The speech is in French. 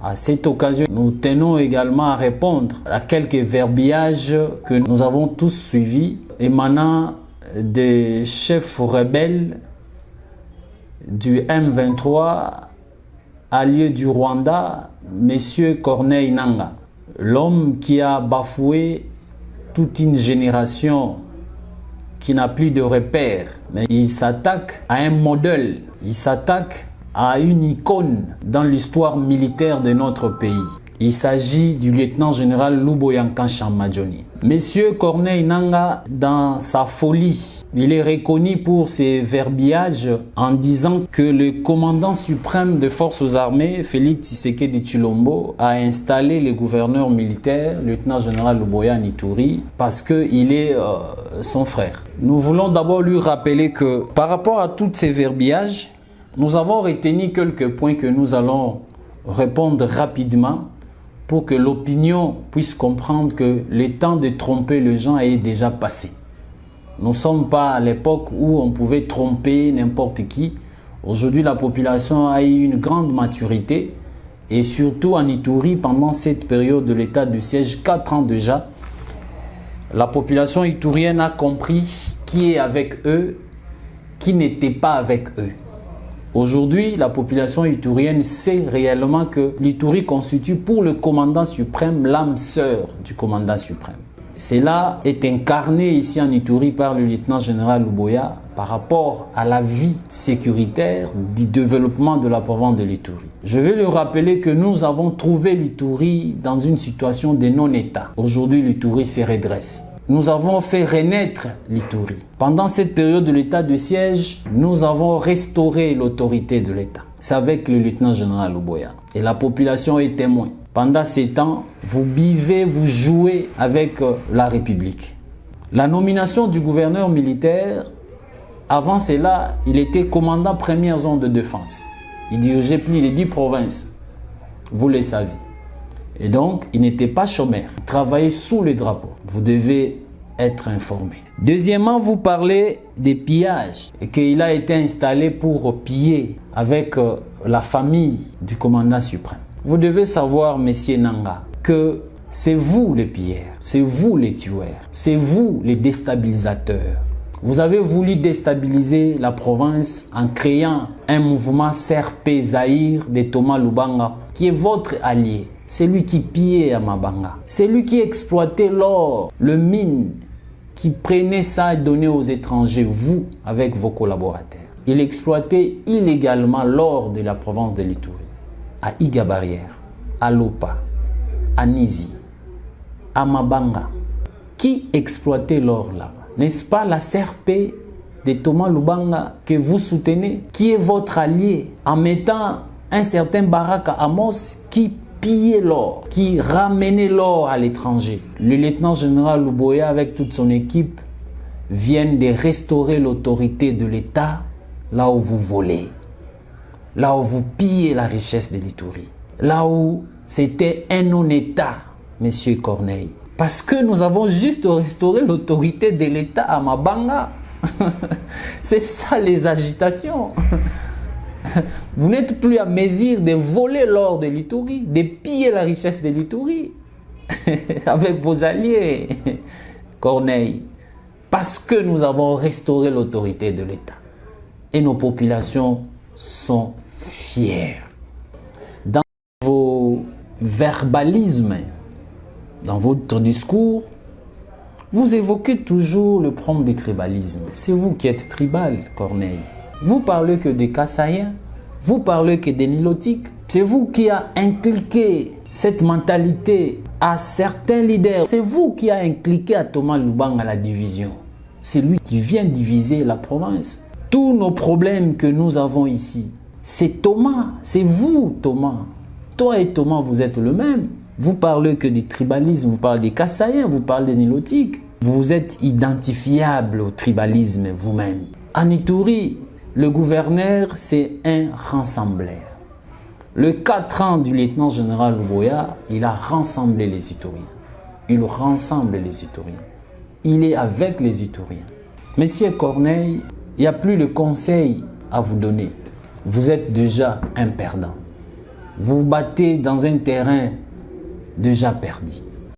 À cette occasion, nous tenons également à répondre à quelques verbiages que nous avons tous suivis émanant des chefs rebelles du M23 allié du Rwanda, M. Corneille Nangaa, l'homme qui a bafoué toute une génération qui n'a plus de repères. Mais il s'attaque à un modèle, il s'attaque à une icône dans l'histoire militaire de notre pays. Il s'agit du lieutenant-général Luboyankan Chamadjoni. Monsieur Corneille Nangaa, dans sa folie, il est reconnu pour ses verbiages en disant que le commandant suprême des forces armées, Félix Tshisekedi Tshilombo, a installé le gouverneur militaire, lieutenant-général Luboya Ituri, parce qu'il est son frère. Nous voulons d'abord lui rappeler que par rapport à tous ces verbiages, nous avons retenu quelques points que nous allons répondre rapidement pour que l'opinion puisse comprendre que le temps de tromper les gens est déjà passé. Nous ne sommes pas à l'époque où on pouvait tromper n'importe qui. Aujourd'hui, la population a eu une grande maturité et surtout en Ituri, pendant cette période de l'état de siège, 4 ans déjà, la population iturienne a compris qui est avec eux, qui n'était pas avec eux. Aujourd'hui, la population iturienne sait réellement que l'Ituri constitue pour le commandant suprême l'âme sœur du commandant suprême. Cela est incarné ici en Ituri par le lieutenant-général Luboya par rapport à la vie sécuritaire du développement de la province de l'Ituri. Je vais le rappeler que nous avons trouvé l'Ituri dans une situation de non-état. Aujourd'hui, l'Ituri se redresse. Nous avons fait renaître l'Ituri. Pendant cette période de l'état de siège, nous avons restauré l'autorité de l'État. C'est avec le lieutenant-général Luboya. Et la population est témoin. Pendant ces temps, vous buvez, vous jouez avec la République. La nomination du gouverneur militaire, avant cela, il était commandant première zone de défense. Il dirigeait plus de 10 provinces. Vous le savez. Et donc, il n'était pas chômeur. Il travaillait sous le drapeau. Vous devez être informé. Deuxièmement, vous parlez des pillages et qu'il a été installé pour piller avec la famille du commandant suprême. Vous devez savoir, Monsieur Nangaa, que c'est vous les pilleurs, c'est vous les tueurs, c'est vous les déstabilisateurs. Vous avez voulu déstabiliser la province en créant un mouvement CRP Zaïre de Thomas Lubanga, qui est votre allié. C'est lui qui pillait à Mabanga. C'est lui qui exploitait l'or, le mine, qui prenait ça et donnait aux étrangers, vous, avec vos collaborateurs. Il exploitait illégalement l'or de la province de l'Ituri. À Iga Barrière, à Lopa, à Nizi, à Mabanga. Qui exploitait l'or là-bas? N'est-ce pas la CRP de Thomas Lubanga que vous soutenez, qui est votre allié, en mettant un certain Baraka Amos qui pillait l'or, qui ramenait l'or à l'étranger. Le lieutenant-général Luboya avec toute son équipe viennent de restaurer l'autorité de l'État là où vous volez, là où vous pillez la richesse de l'Ituri, là où c'était un non-État, Monsieur Corneille. Parce que nous avons juste restauré l'autorité de l'État à Mabanga. C'est ça les agitations. Vous n'êtes plus à mesure de voler l'or de l'Ituri, de piller la richesse de l'Ituri avec vos alliés, Corneille. Parce que nous avons restauré l'autorité de l'État. Et nos populations sont fières. Dans vos verbalismes, dans votre discours, vous évoquez toujours le problème du tribalisme. C'est vous qui êtes tribal, Corneille. Vous parlez que des Kassaïens, vous parlez que des Nilotiques. C'est vous qui a inculqué cette mentalité à certains leaders. C'est vous qui a inculqué à Thomas Lubanga la division. C'est lui qui vient diviser la province. Tous nos problèmes que nous avons ici, c'est Thomas, c'est vous Thomas. Toi et Thomas, vous êtes le même. Vous parlez que du tribalisme, vous parlez des Kassaïens, vous parlez des Nilotiques. Vous êtes identifiable au tribalisme vous-même. En Ituri, le gouverneur, c'est un rassembleur. Le 4 ans du lieutenant-général Luboya, il a rassemblé les Ituriens. Il rassemble les Ituriens. Il est avec les Ituriens. Monsieur Corneille, il n'y a plus de conseil à vous donner. Vous êtes déjà un perdant. Vous vous battez dans un terrain déjà perdu.